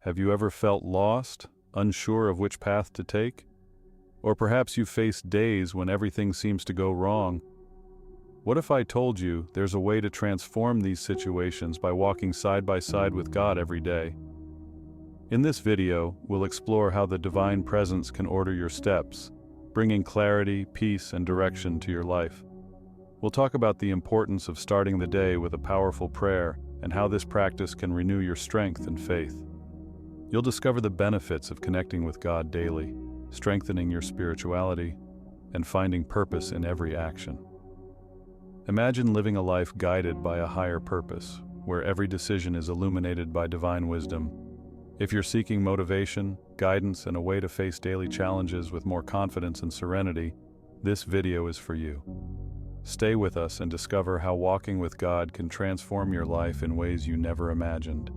Have you ever felt lost, unsure of which path to take? Or perhaps you've faced days when everything seems to go wrong. What if I told you there's a way to transform these situations by walking side by side with God every day? In this video, we'll explore how the divine presence can order your steps, bringing clarity, peace, and direction to your life. We'll talk about the importance of starting the day with a powerful prayer and how this practice can renew your strength and faith. You'll discover the benefits of connecting with God daily, strengthening your spirituality, and finding purpose in every action. Imagine living a life guided by a higher purpose, where every decision is illuminated by divine wisdom. If you're seeking motivation, guidance, and a way to face daily challenges with more confidence and serenity, this video is for you. Stay with us and discover how walking with God can transform your life in ways you never imagined.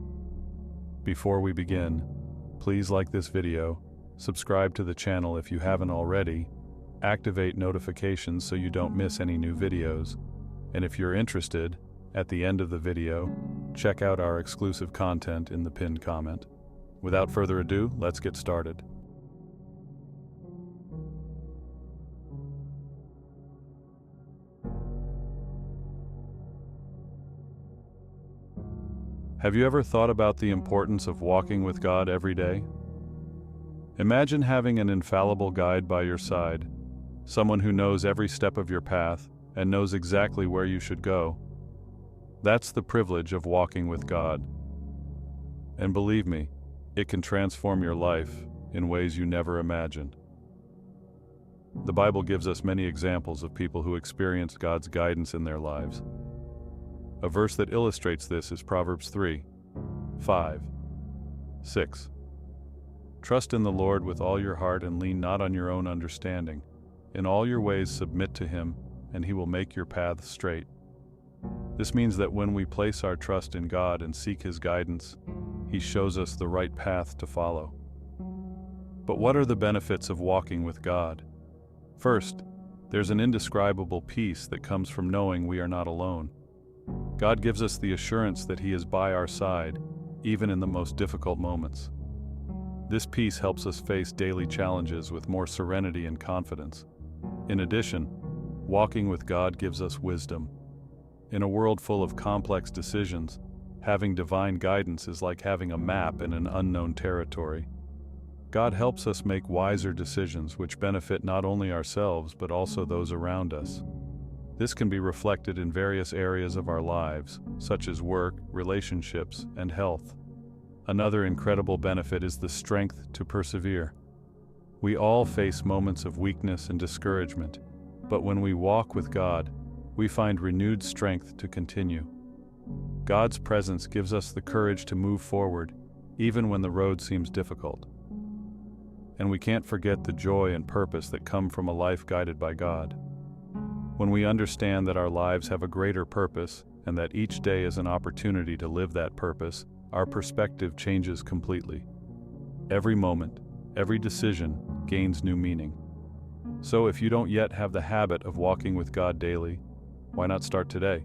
Before we begin, please like this video, subscribe to the channel if you haven't already, activate notifications so you don't miss any new videos, and if you're interested, at the end of the video, check out our exclusive content in the pinned comment. Without further ado, let's get started. Have you ever thought about the importance of walking with God every day? Imagine having an infallible guide by your side, someone who knows every step of your path and knows exactly where you should go. That's the privilege of walking with God. And believe me, it can transform your life in ways you never imagined. The Bible gives us many examples of people who experienced God's guidance in their lives. A verse that illustrates this is Proverbs 3:5-6. Trust in the Lord with all your heart and lean not on your own understanding. In all your ways submit to Him, and He will make your paths straight. This means that when we place our trust in God and seek His guidance, He shows us the right path to follow. But what are the benefits of walking with God? First, there's an indescribable peace that comes from knowing we are not alone. God gives us the assurance that He is by our side, even in the most difficult moments. This peace helps us face daily challenges with more serenity and confidence. In addition, walking with God gives us wisdom. In a world full of complex decisions, having divine guidance is like having a map in an unknown territory. God helps us make wiser decisions which benefit not only ourselves but also those around us. This can be reflected in various areas of our lives, such as work, relationships, and health. Another incredible benefit is the strength to persevere. We all face moments of weakness and discouragement, but when we walk with God, we find renewed strength to continue. God's presence gives us the courage to move forward, even when the road seems difficult. And we can't forget the joy and purpose that come from a life guided by God. When we understand that our lives have a greater purpose and that each day is an opportunity to live that purpose, our perspective changes completely. Every moment, every decision gains new meaning. So if you don't yet have the habit of walking with God daily, why not start today?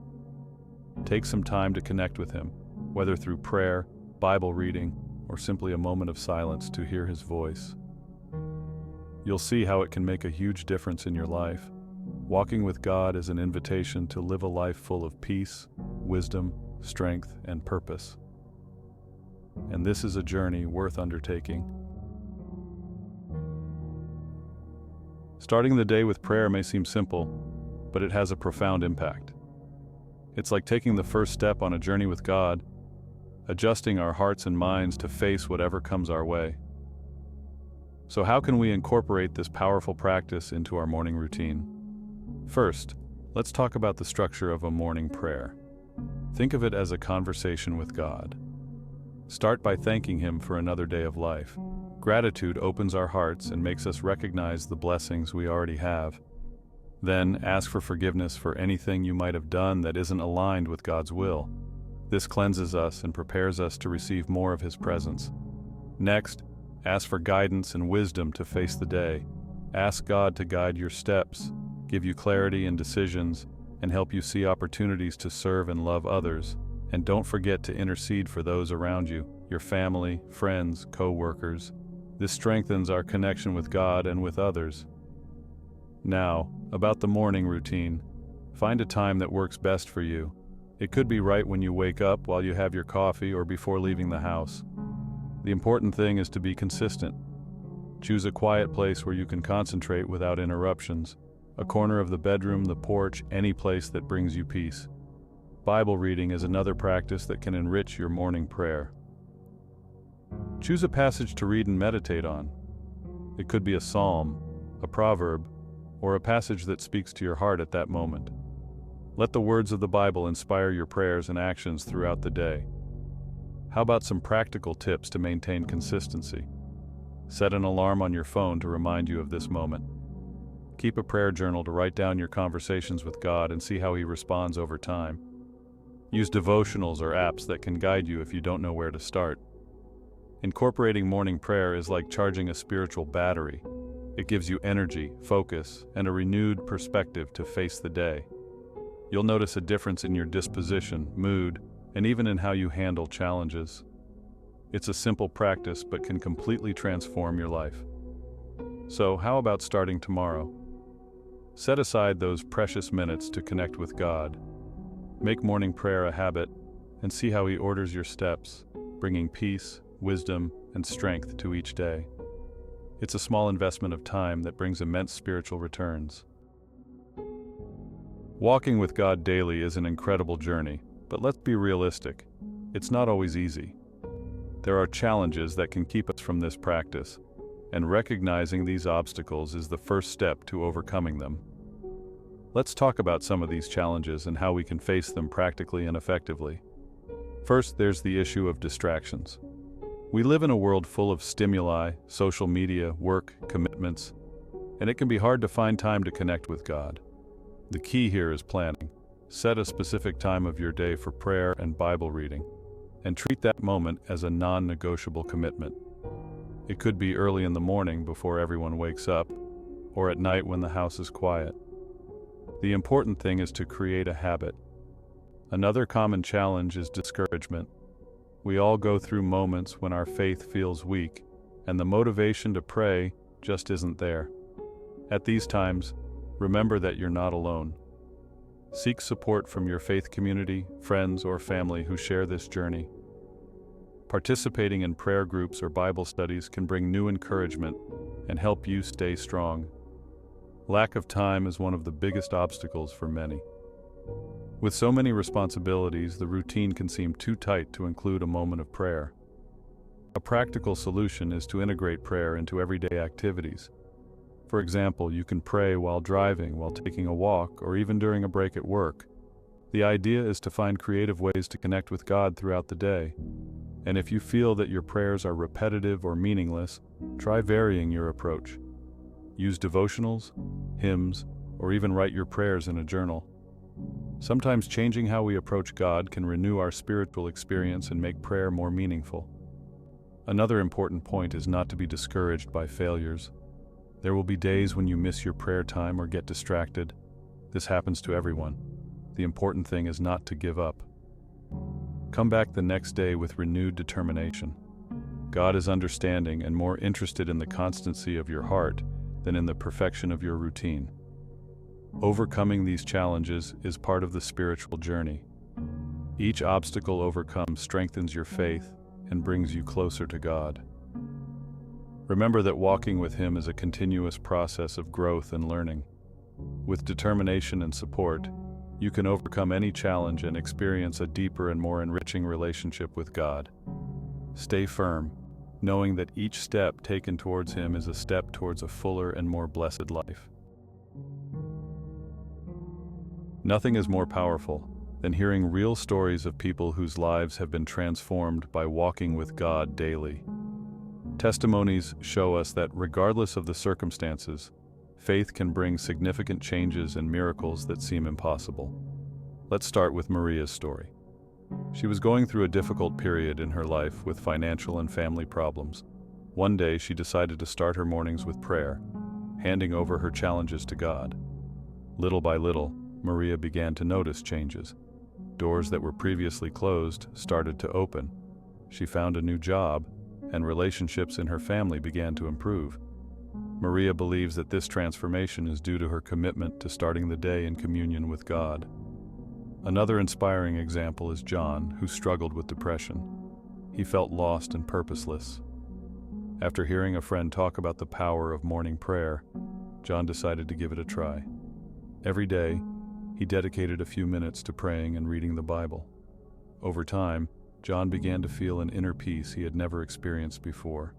Take some time to connect with Him, whether through prayer, Bible reading, or simply a moment of silence to hear His voice. You'll see how it can make a huge difference in your life. Walking with God is an invitation to live a life full of peace, wisdom, strength, and purpose. And this is a journey worth undertaking. Starting the day with prayer may seem simple, but it has a profound impact. It's like taking the first step on a journey with God, adjusting our hearts and minds to face whatever comes our way. So how can we incorporate this powerful practice into our morning routine? First, let's talk about the structure of a morning prayer. Think of it as a conversation with God. Start by thanking Him for another day of life. Gratitude opens our hearts and makes us recognize the blessings we already have. Then, ask for forgiveness for anything you might have done that isn't aligned with God's will. This cleanses us and prepares us to receive more of His presence. Next, ask for guidance and wisdom to face the day. Ask God to guide your steps, give you clarity in decisions, and help you see opportunities to serve and love others. And don't forget to intercede for those around you, your family, friends, co-workers. This strengthens our connection with God and with others. Now, about the morning routine. Find a time that works best for you. It could be right when you wake up, while you have your coffee, or before leaving the house. The important thing is to be consistent. Choose a quiet place where you can concentrate without interruptions. A corner of the bedroom, the porch, any place that brings you peace. Bible reading is another practice that can enrich your morning prayer. Choose a passage to read and meditate on. It could be a psalm, a proverb, or a passage that speaks to your heart at that moment. Let the words of the Bible inspire your prayers and actions throughout the day. How about some practical tips to maintain consistency? Set an alarm on your phone to remind you of this moment. Keep a prayer journal to write down your conversations with God and see how He responds over time. Use devotionals or apps that can guide you if you don't know where to start. Incorporating morning prayer is like charging a spiritual battery. It gives you energy, focus, and a renewed perspective to face the day. You'll notice a difference in your disposition, mood, and even in how you handle challenges. It's a simple practice but can completely transform your life. So, how about starting tomorrow? Set aside those precious minutes to connect with God. Make morning prayer a habit and see how He orders your steps, bringing peace, wisdom, and strength to each day. It's a small investment of time that brings immense spiritual returns. Walking with God daily is an incredible journey, but let's be realistic. It's not always easy. There are challenges that can keep us from this practice, and recognizing these obstacles is the first step to overcoming them. Let's talk about some of these challenges and how we can face them practically and effectively. First, there's the issue of distractions. We live in a world full of stimuli, social media, work, commitments, and it can be hard to find time to connect with God. The key here is planning. Set a specific time of your day for prayer and Bible reading, and treat that moment as a non-negotiable commitment. It could be early in the morning before everyone wakes up, or at night when the house is quiet. The important thing is to create a habit. Another common challenge is discouragement. We all go through moments when our faith feels weak, and the motivation to pray just isn't there. At these times, remember that you're not alone. Seek support from your faith community, friends, or family who share this journey. Participating in prayer groups or Bible studies can bring new encouragement and help you stay strong. Lack of time is one of the biggest obstacles for many. With so many responsibilities, the routine can seem too tight to include a moment of prayer. A practical solution is to integrate prayer into everyday activities. For example, you can pray while driving, while taking a walk, or even during a break at work. The idea is to find creative ways to connect with God throughout the day. And if you feel that your prayers are repetitive or meaningless, try varying your approach. Use devotionals, hymns, or even write your prayers in a journal. Sometimes changing how we approach God can renew our spiritual experience and make prayer more meaningful. Another important point is not to be discouraged by failures. There will be days when you miss your prayer time or get distracted. This happens to everyone. The important thing is not to give up. Come back the next day with renewed determination. God is understanding and more interested in the constancy of your heart than in the perfection of your routine. Overcoming these challenges is part of the spiritual journey. Each obstacle overcome strengthens your faith and brings you closer to God. Remember that walking with Him is a continuous process of growth and learning. With determination and support, you can overcome any challenge and experience a deeper and more enriching relationship with God. Stay firm, knowing that each step taken towards Him is a step towards a fuller and more blessed life. Nothing is more powerful than hearing real stories of people whose lives have been transformed by walking with God daily. Testimonies show us that regardless of the circumstances, faith can bring significant changes and miracles that seem impossible. Let's start with Maria's story. She was going through a difficult period in her life with financial and family problems. One day she decided to start her mornings with prayer, handing over her challenges to God. Little by little, Maria began to notice changes. Doors that were previously closed started to open. she found a new job, and relationships in her family began to improve. Maria believes that this transformation is due to her commitment to starting the day in communion with God. Another inspiring example is John, who struggled with depression. He felt lost and purposeless. After hearing a friend talk about the power of morning prayer, John decided to give it a try. Every day, he dedicated a few minutes to praying and reading the Bible. Over time, John began to feel an inner peace he had never experienced before.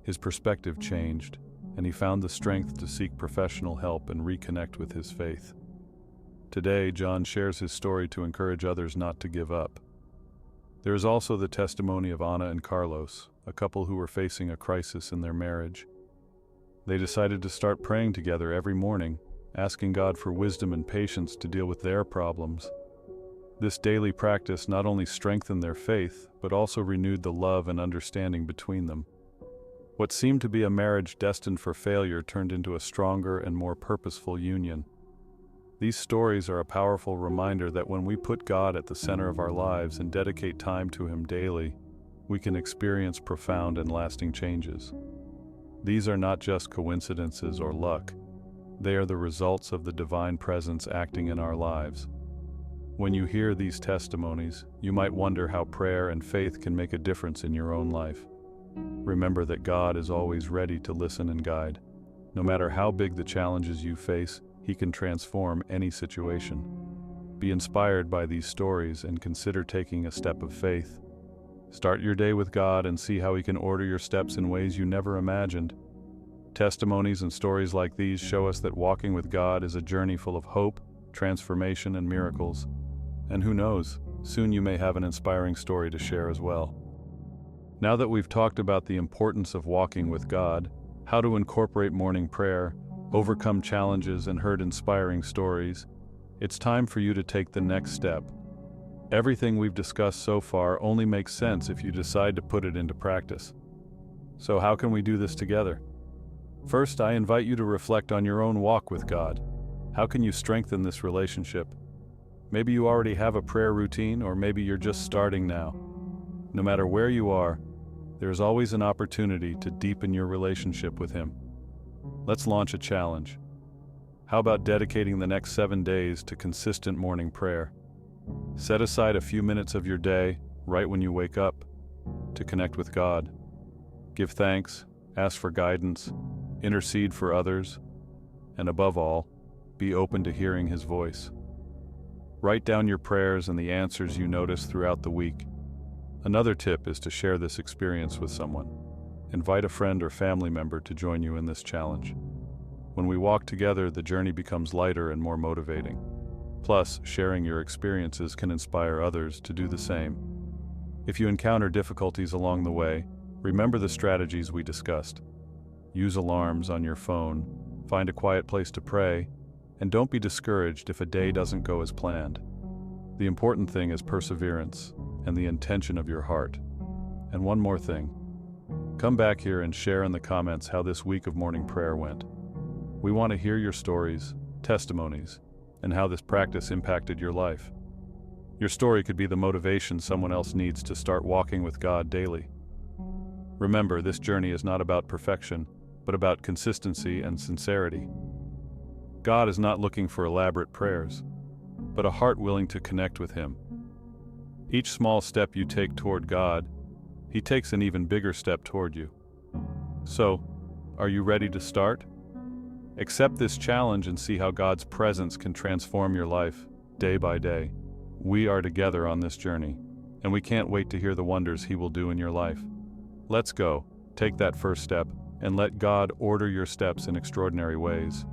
His perspective changed, and he found the strength to seek professional help and reconnect with his faith. Today, John shares his story to encourage others not to give up. There is also the testimony of Ana and Carlos, a couple who were facing a crisis in their marriage. They decided to start praying together every morning, asking God for wisdom and patience to deal with their problems. This daily practice not only strengthened their faith, but also renewed the love and understanding between them. What seemed to be a marriage destined for failure turned into a stronger and more purposeful union. These stories are a powerful reminder that when we put God at the center of our lives and dedicate time to Him daily, we can experience profound and lasting changes. These are not just coincidences or luck. They are the results of the divine presence acting in our lives. When you hear these testimonies, you might wonder how prayer and faith can make a difference in your own life. Remember that God is always ready to listen and guide. No matter how big the challenges you face, He can transform any situation. Be inspired by these stories and consider taking a step of faith. Start your day with God and see how He can order your steps in ways you never imagined. Testimonies and stories like these show us that walking with God is a journey full of hope, transformation, and miracles. And who knows, soon you may have an inspiring story to share as well. Now that we've talked about the importance of walking with God, how to incorporate morning prayer, overcome challenges, and heard inspiring stories, it's time for you to take the next step. Everything we've discussed so far only makes sense if you decide to put it into practice. So how can we do this together? First, I invite you to reflect on your own walk with God. How can you strengthen this relationship? Maybe you already have a prayer routine, or maybe you're just starting now. No matter where you are, there's always an opportunity to deepen your relationship with Him. Let's launch a challenge. How about dedicating the next 7 days to consistent morning prayer? Set aside a few minutes of your day, right when you wake up, to connect with God. Give thanks, ask for guidance, intercede for others, and above all, be open to hearing His voice. Write down your prayers and the answers you notice throughout the week. Another tip is to share this experience with someone. Invite a friend or family member to join you in this challenge. When we walk together, the journey becomes lighter and more motivating. Plus, sharing your experiences can inspire others to do the same. If you encounter difficulties along the way, remember the strategies we discussed. Use alarms on your phone, find a quiet place to pray, and don't be discouraged if a day doesn't go as planned. The important thing is perseverance and the intention of your heart. And one more thing. Come back here and share in the comments how this week of morning prayer went. We want to hear your stories, testimonies, and how this practice impacted your life. Your story could be the motivation someone else needs to start walking with God daily. Remember, this journey is not about perfection, but about consistency and sincerity. God is not looking for elaborate prayers, but a heart willing to connect with Him. Each small step you take toward God, He takes an even bigger step toward you. So, are you ready to start? Accept this challenge and see how God's presence can transform your life, day by day. We are together on this journey, and we can't wait to hear the wonders He will do in your life. Let's go, take that first step, and let God order your steps in extraordinary ways.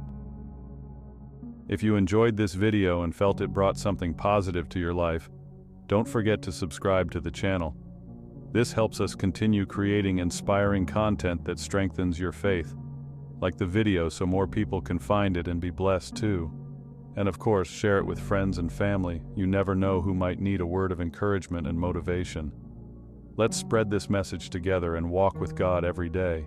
If you enjoyed this video and felt it brought something positive to your life, don't forget to subscribe to the channel. This helps us continue creating inspiring content that strengthens your faith. Like the video so more people can find it and be blessed too. And of course, share it with friends and family. You never know who might need a word of encouragement and motivation. Let's spread this message together and walk with God every day.